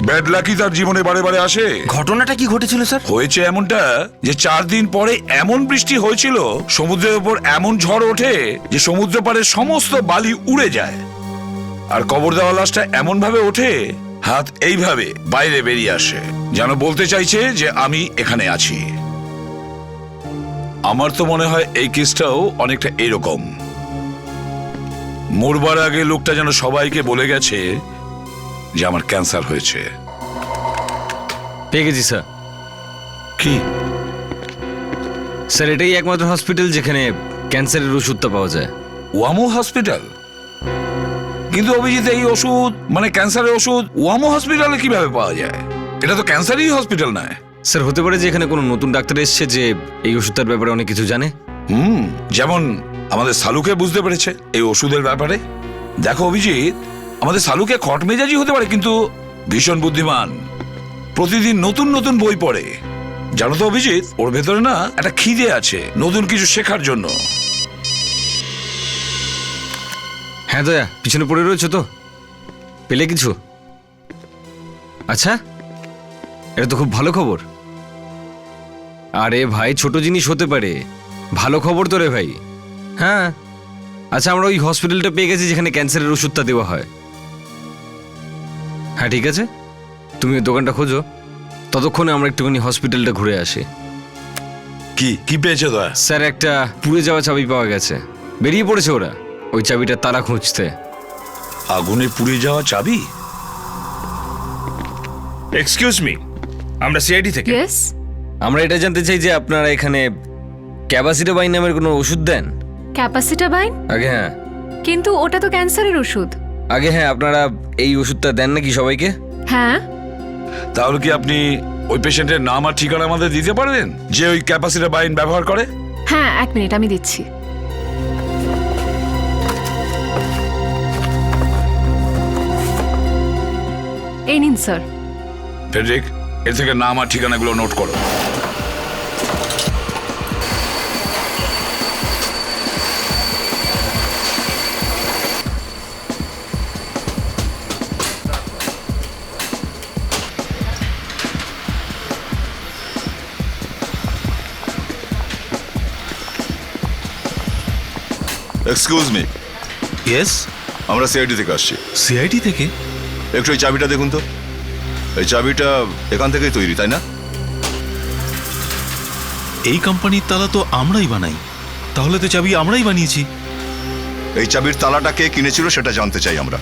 Speaker 6: ব্যাড লাকি তার জীবনে বারে বারে আসে।
Speaker 7: ঘটনাটা কি ঘটেছিল স্যার?
Speaker 6: হয়েছে এমনটা যে 4 দিন পরে এমন বৃষ্টি হয়েছিল, সমুদ্রের উপর এমন ঝড় ওঠে যে সমুদ্র পাড়ের সমস্ত বালি উড়ে যায়, আর কবর দেওয়া লাশটা এমন ভাবে ওঠে হাত এইভাবে বাইরে বেরিয়ে আসে, যেন বলতে চাইছে যে আমি এখানে আছি। আমার তো মনে হয় এই কেসটাও অনেকটা এরকম। মরবার আগে লোকটা যেন সবাইকে বলে গেছে যে আমার ক্যান্সার হয়েছে।
Speaker 3: পেয়ে গেছি স্যার।
Speaker 6: কি
Speaker 3: স্যার, এটাই একমাত্র হসপিটাল যেখানে ক্যান্সারের ওষুধটা পাওয়া যায়।
Speaker 6: ওয়ামো হসপিটাল? কিন্তু অভিজিৎ, এই ওষুধ মানে ক্যান্সারের ওষুধ ওয়ামো হসপিটালে কিভাবে পাওয়া যায়? এটা তো ক্যান্সারই হসপিটাল নয়।
Speaker 3: স্যার, হতে পারে যে এখানে কোনো নতুন ডাক্তার এসেছে যে এই ওষুধটার ব্যাপারে অনেক কিছু জানে।
Speaker 6: যেমন আমাদের সালুকে বুঝতে পেরেছে এই ওষুধের ব্যাপারে। দেখো অভিজিৎ, আমাদের সালুকে খট মেজাজি হতে পারে, কিন্তু ভীষণ বুদ্ধিমান। প্রতিদিন নতুন নতুন বই পড়ে। জানো তো অভিজিৎ, ওর ভেতরে না একটা খিদে আছে নতুন কিছু শেখার জন্য।
Speaker 3: হ্যাঁ দয়া, পিছনে পড়ে রয়েছে তো? পেলে কিছু? আচ্ছা, এটা তো খুব ভালো খবর। আরে ভাই, ছোট জিনিস হতে পারে, ভালো খবর তো রে ভাই। হ্যাঁ, আচ্ছা, আমরা ওই হসপিটালটা পেয়ে গেছি যেখানে ক্যান্সারের ওষুধটা দেওয়া হয়। হ্যাঁ ঠিক আছে, তুমি ওই দোকানটা খোঁজো, ততক্ষণে আমরা একটুখানি হসপিটালটা ঘুরে আসি।
Speaker 6: কি কি পেয়েছে দয়া?
Speaker 3: স্যার, একটা পুড়ে যাওয়া চাবি পাওয়া গেছে। বেরিয়ে পড়েছে ওরা ওই চাবিটার তালা খুঁজতে।
Speaker 6: আগুনে পুড়ে যাওয়া চাবি?
Speaker 7: এক্সকিউজ মি, আমরা সিআইডি থেকে।
Speaker 5: ইয়েস,
Speaker 3: আমরা এটা জানতে চাই যে আপনারা এখানে ক্যাপাসিটোবাইন নামের কোনো ওষুধ দেন?
Speaker 5: ক্যাপাসিটাবাইন?
Speaker 3: আগে হ্যাঁ।
Speaker 5: কিন্তু ওটা তো ক্যান্সারের ওষুধ।
Speaker 3: আগে হ্যাঁ, আপনারা এই ওষুধটা দেন নাকি সবাইকে?
Speaker 5: হ্যাঁ।
Speaker 6: তাহলে কি আপনি ওই পেশেন্টের নাম আর ঠিকানা আমাদের দিতে পারবেন যে ওই ক্যাপাসিটার বাইন ব্যবহার করে?
Speaker 5: হ্যাঁ, 1 মিনিট, আমি দিচ্ছি। এই নিন স্যার।
Speaker 6: ফেডরিক, এর থেকে নাম আর ঠিকানাগুলো নোট করো।
Speaker 1: Excuse me.
Speaker 10: ইয়েস,
Speaker 1: আমরা সিআইডি থেকে আসছি।
Speaker 10: সিআইডি থেকে?
Speaker 1: একটু এই চাবিটা দেখুন তো। এই চাবিটা এখান থেকেই তৈরি, তাই না?
Speaker 10: এই কোম্পানির তালা তো আমরাই বানাই, তাহলে তো চাবি আমরাই বানিয়েছি।
Speaker 1: এই চাবির তালাটা কে কিনেছিল সেটা জানতে চাই আমরা।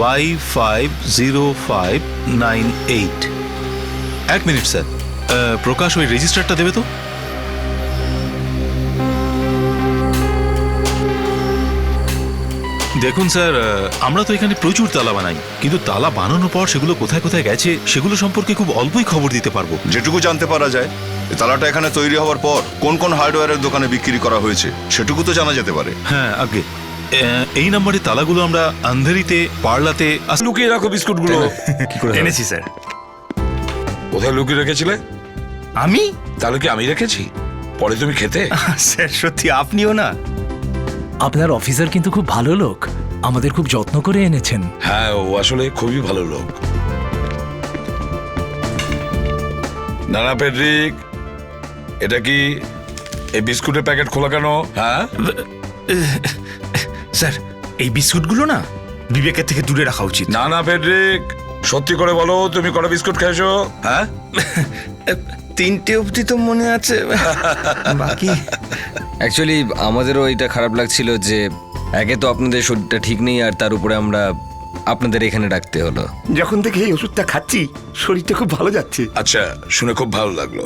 Speaker 10: Y5059 1 মিনিট স্যার, প্রকাশ ওই রেজিস্টারটা দেবে তো। দেখুন স্যার, আমরা তো এখানে প্রচুর তালা বানাই, কিন্তু তালা বানানোর পর সেগুলো কোথায় কোথায় গেছে সেগুলো সম্পর্কে খুব অল্পই খবর দিতে পারবো।
Speaker 1: যেটুকু জানতে পারা যায়, এই তালাটা এখানে তৈরি হওয়ার পর কোন কোন হার্ডওয়্যারের দোকানে বিক্রি করা হয়েছে সেটুকু তো জানা যেতে পারে।
Speaker 10: হ্যাঁ আগে, এই নম্বরের তালাগুলো আমরা আন্ধেরিতে, পার্লাতে
Speaker 6: লুকিয়ে রাখো বিস্কুটগুলো।
Speaker 7: এনেছি স্যার।
Speaker 6: কোথায় লুকিয়ে রেখেছিলে?
Speaker 7: আমি
Speaker 6: তাহলে কি আমি রেখেছি? পরে তুমি খেতে?
Speaker 7: স্যার সত্যি আপনিও না?
Speaker 8: আপনার অফিসার কিন্তু খুব ভালো লোক, আমাদের খুব যত্ন করে এনেছেন।
Speaker 6: হ্যাঁ, ও আসলে খুবই ভালো লোক। নানা পেড্রিক, এটা কি এই বিস্কুটের প্যাকেট খোলা কেন? হ্যাঁ,
Speaker 7: স্যার এই বিস্কুটগুলো না বিবেকের থেকে দূরে রাখা উচিত।
Speaker 6: নানা পেড্রিক, সত্যি করে বলো তুমি কটা বিস্কুট খেয়েছো? হ্যাঁ,
Speaker 7: 3টে অবধি তো মনে আছে, বাকি
Speaker 3: অ্যাকচুয়ালি আমাদেরও এটা খারাপ লাগছিল যে একে তো আপনাদের শরীরটা ঠিক নেই, আর তার উপরে আমরা আপনাদের এখানে ডাকতে হলো।
Speaker 10: যখন থেকে এই ওষুধটা খাচ্ছি শরীরটা খুব ভালো যাচ্ছে।
Speaker 6: আচ্ছা, শুনে খুব ভালো লাগলো।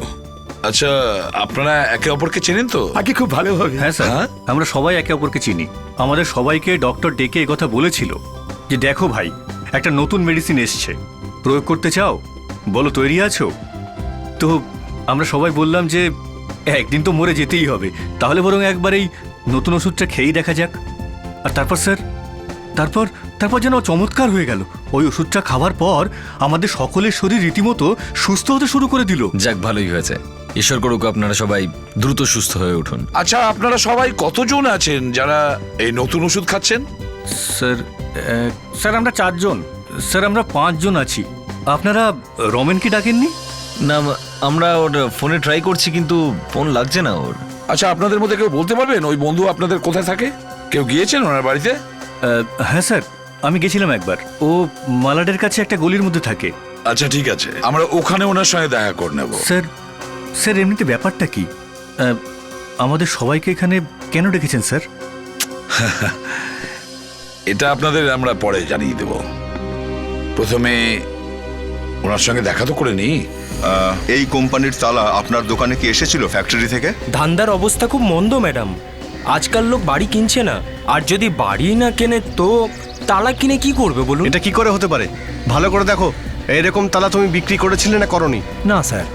Speaker 6: আচ্ছা, আপনারা একে অপরকে চেনেন তো?
Speaker 10: আগে খুব ভালোভাবে।
Speaker 2: হ্যাঁ স্যার, আমরা সবাই একে অপরকে চিনি। আমাদের সবাইকে ডক্টর ডেকে একথা বলেছিল যে দেখো ভাই, একটা নতুন মেডিসিন এসছে, প্রয়োগ করতে চাও? বলো তৈরি আছো? তো আমরা সবাই বললাম যে একদিন তো মরে যেতেই হবে, তাহলে বরং একবার এই নতুন ওষুধটা খেয়েই দেখা যাক। আর তারপর স্যার, তারপর যেন চমৎকার হয়ে গেল। ওই ওষুধটা খাওয়ার পর আমাদের সকলের শরীর রীতিমতো সুস্থ হতে শুরু করে দিল।
Speaker 3: যাক, ভালোই হয়েছে। ঈশ্বর করুক আপনারা সবাই দ্রুত সুস্থ হয়ে উঠুন।
Speaker 6: আচ্ছা, আপনারা সবাই কতজন আছেন যারা এই নতুন ওষুধ খাচ্ছেন?
Speaker 2: স্যার আমরা 4 জন। স্যার আমরা 5 জন আছি। আপনারা রমেনকে ডাকেননি?
Speaker 3: না, আমরা ওর ফোনে ট্রাই করছি কিন্তু ফোন লাগছে না ওর।
Speaker 6: আচ্ছা, আপনাদের মধ্যে কেউ বলতে পারবেন ওই বন্ধু আপনাদের কোথায় থাকে? কেউ গিয়েছেন ওনার বাড়িতে?
Speaker 2: হ্যাঁ স্যার, আমি গেছিলাম একবার। ও মালাডের কাছে একটা গলির মধ্যে থাকে।
Speaker 6: আচ্ছা, ঠিক আছে, আমরা ওখানে ওনার সঙ্গে দেখা করে নেব।
Speaker 2: স্যার এমনিতে ব্যাপারটা কি? আমাদের সবাইকে এখানে কেন ডেকেছেন স্যার?
Speaker 6: এটা আপনাদের আমরা পরে জানিয়ে দেব। প্রথমে ওনার সঙ্গে দেখা তো করে নিই।
Speaker 1: এই কোম্পানির তালা আপনার দোকানে কি এসেছিল ফ্যাক্টরি থেকে?
Speaker 12: ধান্দার অবস্থা খুব মন্দ ম্যাডাম। আজকাল লোক বাড়ি কিনছে না, আর যদি বাড়ি না কেনে তো তালা কিনে কি করবে বলুন?
Speaker 4: এটা কি করে হতে পারে? ভালো করে দেখো, এইরকম তালা তুমি বিক্রি করেছিলে না করনি?
Speaker 8: না স্যার,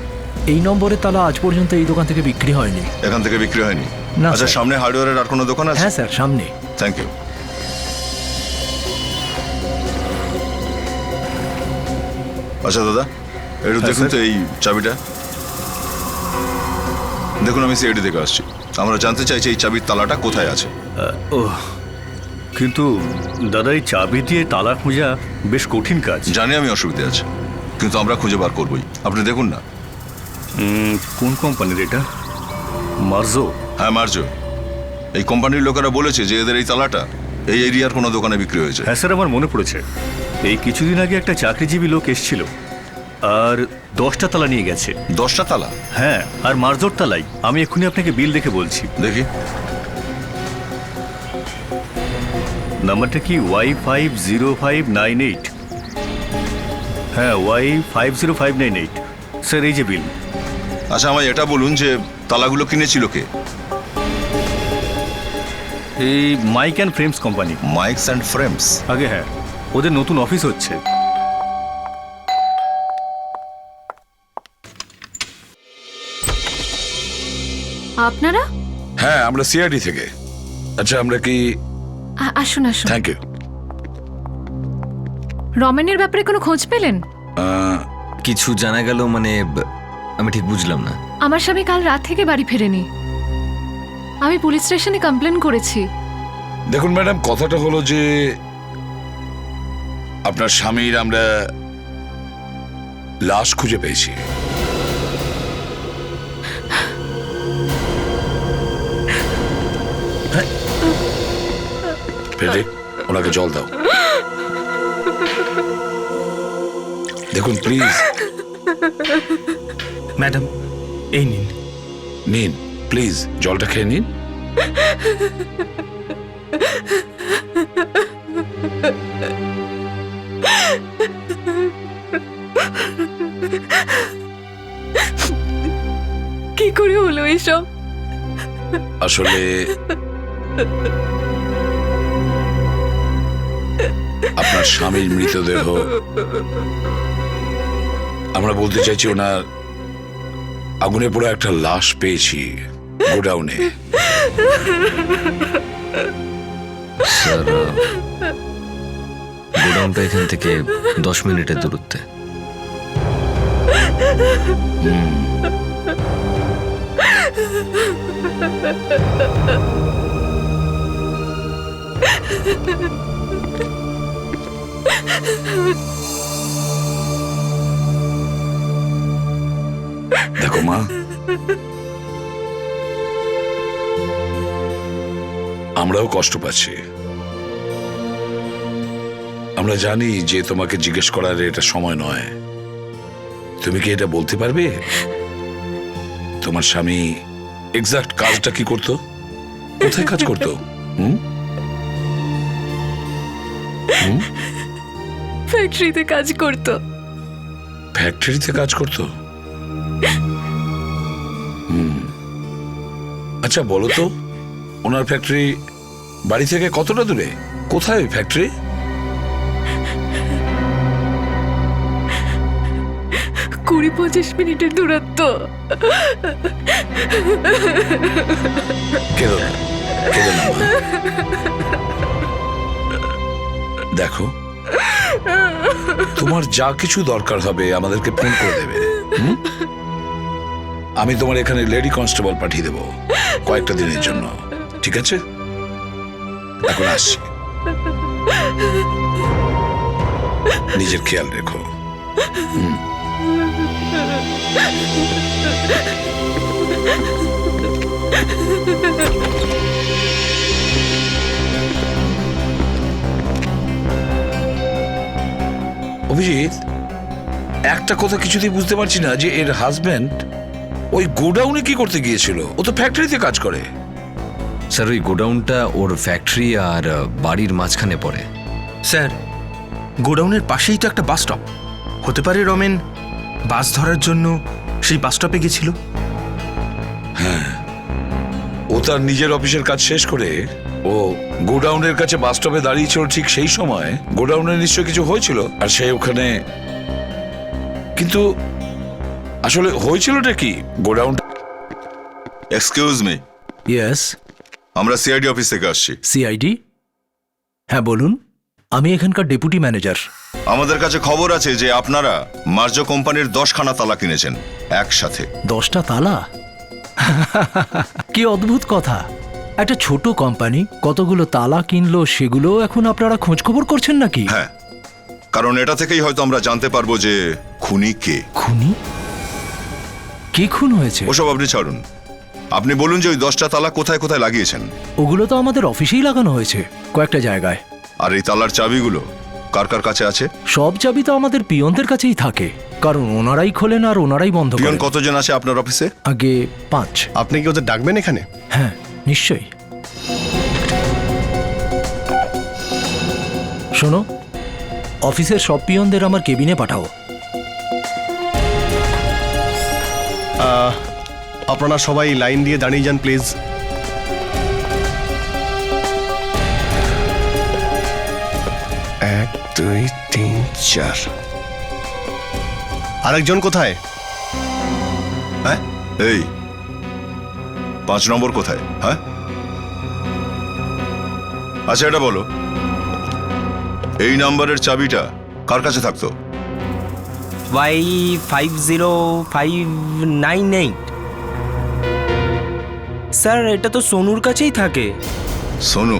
Speaker 8: এই নম্বরের তালা আজ পর্যন্ত এই দোকান থেকে বিক্রি হয়নি।
Speaker 1: এখান থেকে বিক্রি হয়নি?
Speaker 8: না,
Speaker 1: আচ্ছা,
Speaker 8: স্যার।
Speaker 1: সামনে হার্ডওয়্যারের আর কোনো দোকান আছে?
Speaker 8: হ্যাঁ স্যার, সামনে।
Speaker 1: Thank you. আচ্ছা দাদা, একটু দেখুন তো এই চাবিটা। দেখুন, আমি সিআইডি থেকে আসছি। আমরা জানতে চাইছি এই চাবির তালাটা কোথায় আছে।
Speaker 2: ও, কিন্তু দাদা এই চাবি দিয়ে তালা খোঁজা বেশ কঠিন কাজ।
Speaker 1: জানি আমি অসুবিধা আছে, কিন্তু আমরা খুঁজে বার করবই। আপনি দেখুন না।
Speaker 2: কোন কোম্পানির এটা? মার্জো?
Speaker 1: হ্যাঁ, মার্জো। এই কোম্পানির লোকেরা বলেছে যে এদের এই তালাটা এই এরিয়ার কোনো দোকানে বিক্রি হয়েছে।
Speaker 2: হ্যাঁ স্যার, আমার মনে পড়েছে। এই কিছুদিন আগে একটা চাকরিজীবী লোক এসেছিল আর 10টা তালা নিয়ে গেছে।
Speaker 1: 10টা তালা?
Speaker 2: হ্যাঁ, আর মার্জোর তালাই। আমি এক্ষুনি আপনাকে বিল দেখে বলছি।
Speaker 1: দেখি
Speaker 2: নাম্বারটা কি Y50598? হ্যাঁ, Y50598। স্যার এই যে বিল।
Speaker 1: আচ্ছা, আমায় এটা বলুন যে তালাগুলো কিনেছিল কে?
Speaker 2: এই Mike and Frames company.
Speaker 1: Mikes and Frames?
Speaker 2: আগে হ্যাঁ, ওদের নতুন অফিস হচ্ছে।
Speaker 5: আপনারা?
Speaker 6: হ্যাঁ, আমরা সিআইডি থেকে। আচ্ছা, আমরা কি?
Speaker 5: আসুন আসুন।
Speaker 6: Thank you.
Speaker 5: রমেনের ব্যাপারে কোনো খোঁজ পেলেন?
Speaker 3: কিছু জানা গেল মানে আমি ঠিক বুঝলাম না।
Speaker 5: আমার স্বামী কাল রাত থেকে বাড়ি ফেরেনি। আমি পুলিশ স্টেশনে কমপ্লেন করেছি।
Speaker 6: দেখুন ম্যাডাম, কথাটা হলো যে আপনার স্বামীর আমরা লাশ খুঁজে পেয়েছি। ফেডরিক, ওনাকে জল দাও। দেখুন প্লিজ।
Speaker 12: ম্যাডাম, এই নিন।
Speaker 6: নিন প্লিজ, জলটা খেয়ে নিন।
Speaker 5: কি করে হলো এসব?
Speaker 6: আসলে আপনার স্বামীর মৃতদেহ, আমরা বলতে চাইছি ওনার আগুনে পুরো একটা লাশ পেয়েছি গোডাউনে।
Speaker 3: স্যার, গোডাউনটা এখান থেকে 10 মিনিটের দূরত্বে।
Speaker 6: দেখো মা, আমরাও কষ্ট পাচ্ছি। আমরা জানি যে তোমাকে জিজ্ঞেস করার এটা সময় নয়। তুমি কি এটা বলতে পারবে তোমার স্বামী এক্সাক্ট কাজটা কি করতো, কোথায় কাজ করতো?
Speaker 5: ফ্যাক্টরিতে কাজ করতো।
Speaker 6: ফ্যাক্টরিতে কাজ করতো? আচ্ছা বলো তো, ওনার ফ্যাক্টরি বাড়ি থেকে কতটা দূরে? কোথায় ওই ফ্যাক্টরি?
Speaker 5: 20-25 মিনিটের দূরত্ব।
Speaker 6: কেঁদো না, কেঁদো না মা। দেখো, তোমার যা কিছু দরকার হবে আমাদেরকে ফোন করে দেবে। আমি তোমার এখানে লেডি কনস্টেবল পাঠিয়ে দেবো কয়েকটা দিনের জন্য, ঠিক আছে? এখন আসছি, নিজের খেয়াল রেখো। অভিজিৎ, একটা কথা কিছুতেই বুঝতে পারছি না যে এর হাজবেন্ড ওই গোডাউনে কি করতে গিয়েছিল? ও তো ফ্যাক্টরিতে কাজ করে।
Speaker 3: স্যার ওই গোডাউনটা ওর ফ্যাক্টরি আর বাড়ির মাঝখানে পড়ে।
Speaker 7: স্যার, গোডাউনের পাশেই তো একটা বাস স্টপ। হতে পারে রমেন বাস ধরার জন্য সেই বাস স্টপে গেছিল।
Speaker 6: হ্যাঁ, ও তার নিজের অফিসের কাজ শেষ করে ও গোডাউনের কাছে বাস স্টপে দাঁড়িয়েছিল। ঠিক সেই সময় গোডাউনে নিশ্চয় কিছু হয়েছিল আর সে ওখানে। কিন্তু আসলে হয়েছিলটা কি? গোডাউন।
Speaker 1: Excuse me.
Speaker 8: ইয়েস,
Speaker 1: আমরা সিআইডি অফিস থেকে আসছি।
Speaker 8: সিআইডি? হ্যাঁ বলুন, আমি এখানকার ডেপুটি ম্যানেজার।
Speaker 1: আমাদের কাছে খবর আছে যে আপনারা মার্জো কোম্পানির 10খানা তালা কিনেছেন একসাথে।
Speaker 8: 10টা তালা? কি অদ্ভুত কথা! একটা ছোট কোম্পানি কতগুলো তালা কিনলো সেগুলো এখন আপনারা খোঁজ খবর করছেন নাকি?
Speaker 1: হ্যাঁ, কারণ এটা থেকেই হয়তো আমরা জানতে পারবো যে খুনি কে।
Speaker 8: খুনি? কে খুন হয়েছে?
Speaker 1: ওসব আপনি ছাড়ুন, আপনি বলুন যে ওই 10টা তালা কোথায় কোথায় লাগিয়েছেন।
Speaker 8: ওগুলো তো আমাদের অফিসেই লাগানো হয়েছে, কয়েকটা জায়গায়।
Speaker 1: আর এই তালার চাবিগুলো কার কার কাছে আছে?
Speaker 8: সব চাবি তো আমাদের পিয়নদের কাছেই থাকে, কারণ ওনারাই খোলেন আর ওনারাই বন্ধ
Speaker 1: পিয়ন
Speaker 8: করেন।
Speaker 1: কতজন আছে আপনার অফিসে?
Speaker 8: আগে 5।
Speaker 4: আপনি কি ওদের ডাকবেন এখানে?
Speaker 8: হ্যাঁ নিশ্চয়ই। শোনো, অফিসের সব পিয়নদের আমার কেবিনে পাঠাও।
Speaker 4: আপনারা সবাই লাইন দিয়ে দাঁড়িয়ে যান প্লিজ। এক, দুই, তিন, চার। আরেকজন কোথায়?
Speaker 1: হ্যাঁ, এই 5 নম্বর কোথায়? হ্যাঁ, আচ্ছা এটা বলো, এই নাম্বারের চাবিটা কার কাছে থাকতো?
Speaker 12: Y50598। স্যার এটা তো সোনুর কাছেই থাকে।
Speaker 1: সোনু?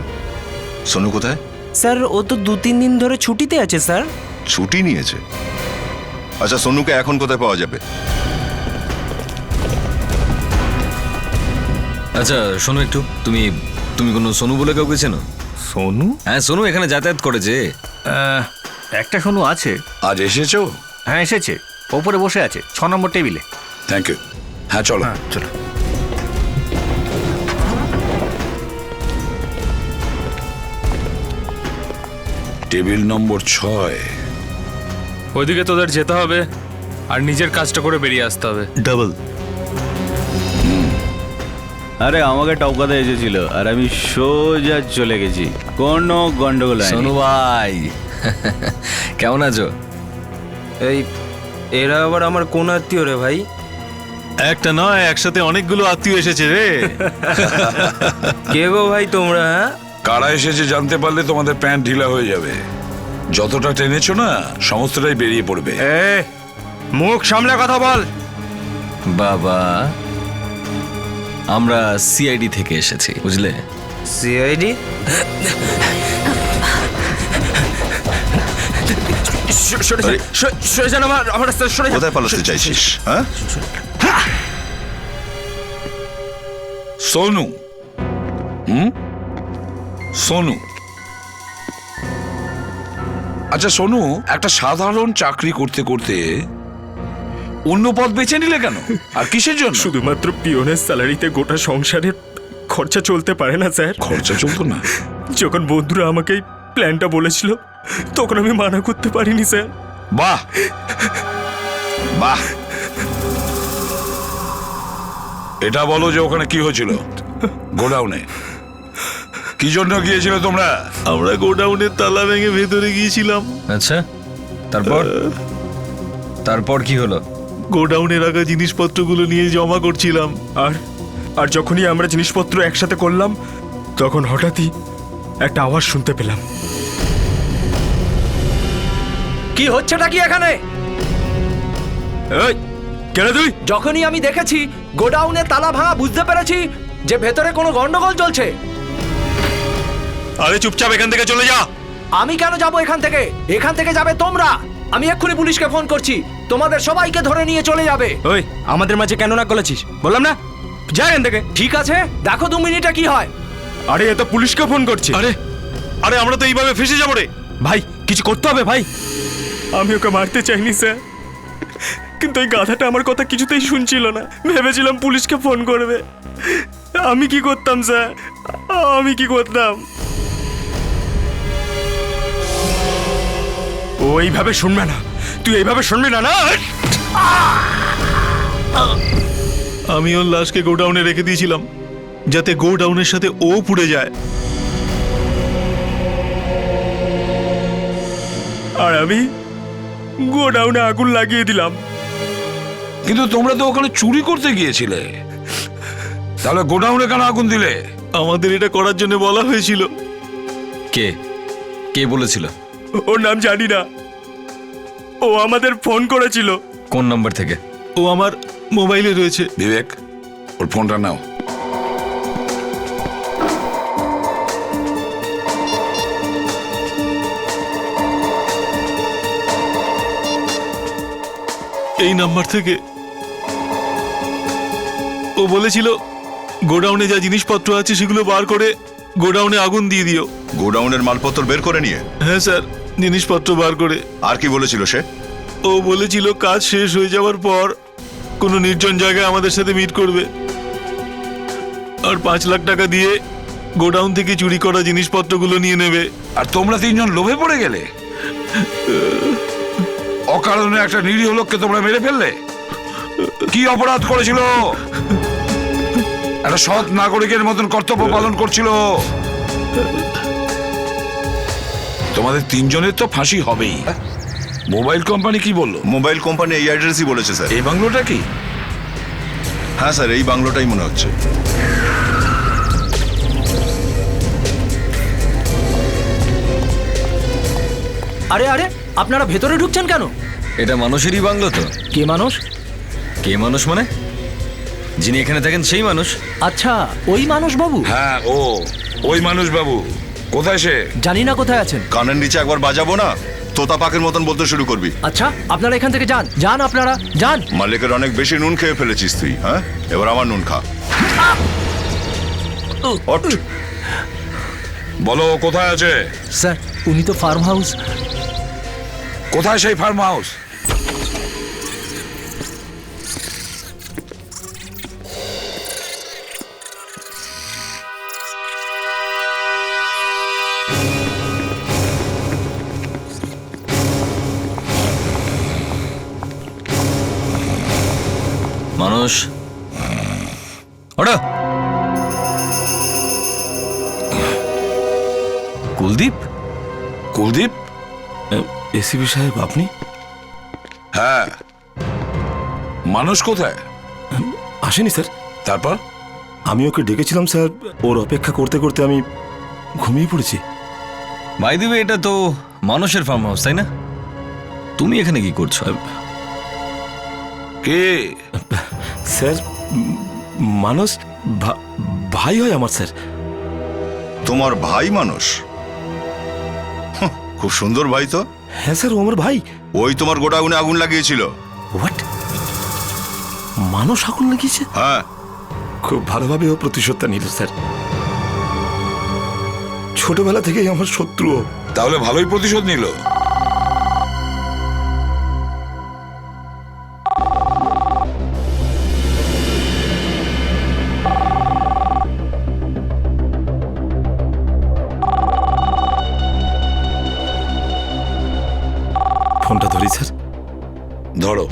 Speaker 1: সোনু কোথায়?
Speaker 12: স্যার ও তো 2-3 দিন ধরে ছুটিতে আছে স্যার।
Speaker 1: ছুটি নিয়েছে? আচ্ছা, সোনুকে এখন কোথায় পাওয়া যাবে?
Speaker 3: আচ্ছা শোনো একটু, তুমি তুমি কোনো সোনু বলে কাউকে চেনো?
Speaker 8: সোনু?
Speaker 3: হ্যাঁ, সোনু এখানে যাতায়াত করেছে।
Speaker 13: একটা সোনু আছে।
Speaker 6: আজ এসেছো?
Speaker 13: হ্যাঁ এসেছে, ওপরে বসে আছে 6 নম্বর টেবিলে।
Speaker 6: Thank you. হ্যাঁ চলো।
Speaker 13: হ্যাঁ চলো।
Speaker 6: Table number 6।
Speaker 12: ওইদিকে তোদের যেতে হবে আর নিজের কাজটা করে বেরিয়ে আসতে হবে।
Speaker 4: ডাবল।
Speaker 13: আরে আমাকে টপকাতে এসেছিল আর আমি সোজা চলে গেছি, কোনো গন্ডগোল হয়নি।
Speaker 3: সোনু ভাই কেমন আছো?
Speaker 12: এই এরা আবার আমার কোন আত্মীয় রে ভাই?
Speaker 2: একটা নয়, একসাথে অনেকগুলো আত্মীয় এসেছে রে।
Speaker 12: কে গো ভাই তোমরা? হ্যাঁ,
Speaker 6: কারা এসেছে জানতে পারলে তোমাদের প্যান্ট ঢিলা হয়ে যাবে। যতটা টেনেছো না সমস্তটাই বেরিয়ে পড়বে।
Speaker 13: মুখ সামলে কথা বল।
Speaker 3: বাবা, আমরা সিআইডি থেকে এসেছি, বুঝলে?
Speaker 12: সিআইডি?
Speaker 1: কোথায় পালাতে চাইছিস? হ্যাঁ,
Speaker 6: সোনু। সোনু, আচ্ছা সোনু, একটা সাধারণ চাকরি করতে করতে অন্য পথ বেছে নিলে কেন, আর কিসের জন্য?
Speaker 12: শুধুমাত্র পিওনের স্যালারিতে গোটা সংসারের খরচা চলতে পারে না স্যার।
Speaker 6: খরচা চলতো না?
Speaker 12: যখন বন্ধুরা আমাকে এই প্ল্যানটা বলেছিল তখন আমি মানা করতে পারিনি স্যার।
Speaker 6: বাহ বাহ, এটা বলো যে ওখানে কি হয়েছিল গোডাউনে? কি জন্য গিয়েছিল তোমরা?
Speaker 2: আমরা গোডাউনের তালা ভেঙে ভেতরে গিয়েছিলাম।
Speaker 3: আচ্ছা, তারপর? তারপর কি হলো?
Speaker 2: গোডাউনে রাখা জিনিসপত্রগুলো নিয়ে জমা করছিলাম।
Speaker 12: আর যখনই আমরা জিনিসপত্র একসাথে করলাম তখন হঠাৎই একটা আওয়াজ শুনতে পেলাম।
Speaker 8: কি হচ্ছেটা কি এখানে?
Speaker 12: কেন তুই?
Speaker 8: যখনই আমি দেখেছি গোডাউনে তালা ভাঙা, বুঝতে পেরেছি যে ভেতরে কোনো গন্ডগোল চলছে।
Speaker 2: আরে চুপচাপ এখান থেকে চলে যা।
Speaker 8: আমি কেন যাব এখান থেকে? এখান থেকে যাবে তোমরা। আমি এক্ষুনি পুলিশকে ফোন করছি, তোমাদের সবাইকে ধরে নিয়ে চলে যাবে।
Speaker 12: ওই আমাদের মাঝে কেন না গলেছিস? বললাম না যা এখান থেকে।
Speaker 8: ঠিক আছে, দেখো 2 মিনিটে কি হয়।
Speaker 12: আরে এ তো পুলিশকে ফোন করছি।
Speaker 2: আরে আরে আমরা তো এইভাবে ফেসে যাবো রে।
Speaker 12: ভাই কিছু করতে হবে ভাই। আমি ওকে মারতে চাইনি স্যার, কিন্তু এই গাধাটা আমার কথা কিছুতেই শুনছিল না। ভেবেছিলাম পুলিশকে ফোন করবে। আমি কি করতাম স্যার, আমি কি করতাম? ও এইভাবে শুনবে না, তুই এইভাবে শুনবি না। না,
Speaker 2: আমি ওর লাশকে গোডাউনে রেখে দিয়েছিলাম যাতে গোডাউনের সাথে ও পুড়ে যায়।
Speaker 12: আর আমি গোডাউনে আগুন লাগিয়ে দিলাম।
Speaker 6: কিন্তু তোমরা তো ওখানে চুরি করতে গিয়েছিলে, তাহলে গোডাউনে কেন আগুন দিলে?
Speaker 2: আমাদের এটা করার জন্য বলা হয়েছিল।
Speaker 3: কে কে বলেছিল?
Speaker 12: ওর নাম জানি না, ও আমাদের ফোন করেছিল।
Speaker 3: কোন নাম্বার থেকে?
Speaker 2: ও আমার মোবাইলে রয়েছে।
Speaker 6: বিবেক, ওর ফোনটা নাও।
Speaker 2: এই নাম্বার থেকে ও বলেছিল গোডাউনে যা জিনিসপত্র আছে সেগুলো বার করে গোডাউনে আগুন দিয়ে দিও।
Speaker 1: গোডাউনের মালপত্র বের করে নিয়ে?
Speaker 2: হ্যাঁ স্যার, জিনিসপত্র বার করে।
Speaker 1: আর কি বলেছিল সে?
Speaker 2: ও বলেছিল কাজ শেষ হয়ে যাওয়ার পর কোনো নির্জন জায়গায় আমাদের সাথে মিট করবে, আর 5 লাখ টাকা দিয়ে গোডাউন থেকে চুরি করা জিনিসপত্রগুলো নিয়ে নেবে।
Speaker 6: আর তোমরা 3 জন লোভে পড়ে গেলে? অকারণে একটা নিরীহ লোককে তোমরা মেরে ফেললে? কি অপরাধ করেছিল? একটা সৎ নাগরিকের মতন কর্তব্য পালন করছিল। তোমাদের 3 জনের তো ফাঁসি হবেই। মোবাইল কোম্পানি কি বললো?
Speaker 1: মোবাইল কোম্পানি এই অ্যাড্রেসই বলেছে স্যার।
Speaker 6: এই বাংলোটা কি?
Speaker 1: হ্যাঁ স্যার, এই বাংলোটাই মনে হচ্ছে।
Speaker 8: আরে আরে, আপনারা ভেতরে ঢুকছেন কেন?
Speaker 3: এটা মানুষেরই বাংলো তো।
Speaker 8: কে মানুষ?
Speaker 3: কে মানুষ মানে? যিনি এখানে থাকেন সেই মানুষ।
Speaker 8: আচ্ছা, ওই মানুষ বাবু?
Speaker 6: হ্যাঁ, ওই মানুষ বাবু। কোথায় সে?
Speaker 8: জানি না কোথায় আছেন।
Speaker 1: কানের নিচে একবার বাজাবো না, তোতা পাখির মতন বলতে শুরু করবি।
Speaker 8: আচ্ছা, আপনারা এখান থেকে যান, যান আপনারা যান।
Speaker 1: মালিকের অনেক বেশি নুন খেয়ে ফেলেছিস তুই। হ্যাঁ, এবার আমার নুন খা। ওঠ।
Speaker 6: বলো কোথায় আছে?
Speaker 8: স্যার, উনি তো ফার্ম হাউস।
Speaker 6: কোথায় সেই ফার্ম হাউস?
Speaker 3: মানুষ ওটা কুলদীপ?
Speaker 6: কুলদীপ?
Speaker 2: এসিপি সাহেব আপনি?
Speaker 6: হ্যাঁ। মানুষ কোথায়?
Speaker 2: আসেনি স্যার।
Speaker 6: তারপর?
Speaker 2: আমি ওকে ডেকেছিলাম স্যার, ওর অপেক্ষা করতে করতে আমি ঘুমিয়ে পড়েছি।
Speaker 3: বাই দ্য ওয়ে, এটা তো মানুষের ফার্ম হাউস, তাই না? তুমি এখানে কি করছো?
Speaker 6: কে?
Speaker 2: স্যার, মানুষ ভাই হয় আমার স্যার।
Speaker 1: তোমার ভাই মানুষ? হাহ, খুব সুন্দর ভাই তো।
Speaker 2: হ্যাঁ স্যার, ও আমার ভাই।
Speaker 1: ওই তোমার গোডাউনে আগুন লাগিয়েছিল।
Speaker 2: হোয়াট? মানুষ আগুন লাগিয়েছে?
Speaker 1: হ্যাঁ।
Speaker 2: খুব ভালোভাবে ও প্রতিশোধটা নিল স্যার। ছোটবেলা থেকেই আমার শত্রু।
Speaker 6: তাহলে ভালোই প্রতিশোধ নিল।
Speaker 2: ফোনটা ধরি স্যার।
Speaker 6: ধরো।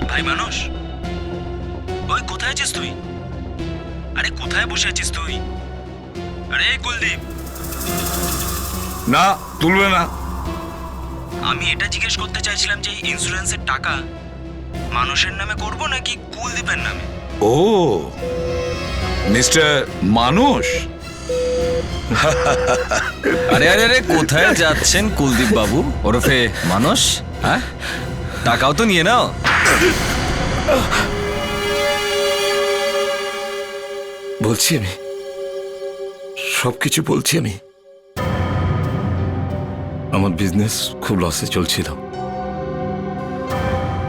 Speaker 7: ভাই মানুষ, ওই কোথায় আছিস তুই? আরে কোথায় বসে আছিস তুই? আরে কুলদীপ।
Speaker 6: না, তুলবে না।
Speaker 7: আমি এটা জিজ্ঞেস করতে চাইছিলাম যে ইন্স্যুরেন্সের টাকা মানুষের নামে করব নাকি কুলদীপের নামে?
Speaker 6: ও মিস্টার মানুষ।
Speaker 3: আরে আরে আরে, কোথায় যাচ্ছেন কুলদীপ বাবু ওরফে মানুষ? হ্যাঁ, টাকাও তো নিয়ে নাও।
Speaker 2: বলছি আমি, সবকিছু বলছি আমি। আমার বিজনেস খুব লসে চলছিল,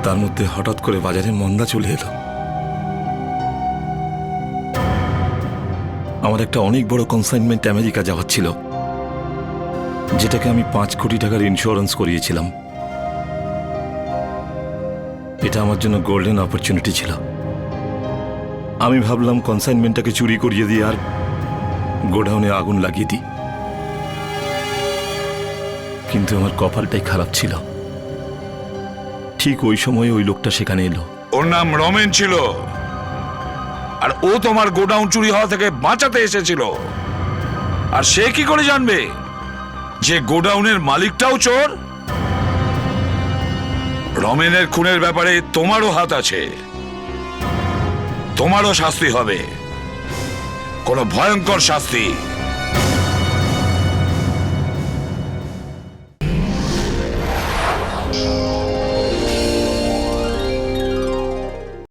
Speaker 2: তার মধ্যে হঠাৎ করে বাজারে মন্দা চলে এলো। আমার একটা অনেক বড় কনসাইনমেন্ট আমেরিকা যাওয়ার ছিল, যেটাকে আমি 5 কোটি টাকার ইন্স্যুরেন্স করিয়েছিলাম। এটা আমার জন্য গোল্ডেন অপরচুনিটি ছিল। আমি ভাবলাম কনসাইনমেন্টটাকে চুরি করিয়ে দিই আর গোডাউনে আগুন লাগিয়ে দিই, কিন্তু আমার কপালটাই খারাপ ছিল। ঠিক ওই সময়ে ওই লোকটা সেখানে এলো।
Speaker 6: ওর নাম রমেন ছিল, আর ও তোমার গোডাউন চুরি হওয়া থেকে বাঁচাতে এসেছিল। আর সে কি করে জানবে যে গোডাউনের মালিকটাও চোর? রমেনের খুনের ব্যাপারে তোমারও হাত আছে, তোমারও শাস্তি হবে, কোনো ভয়ঙ্কর শাস্তি।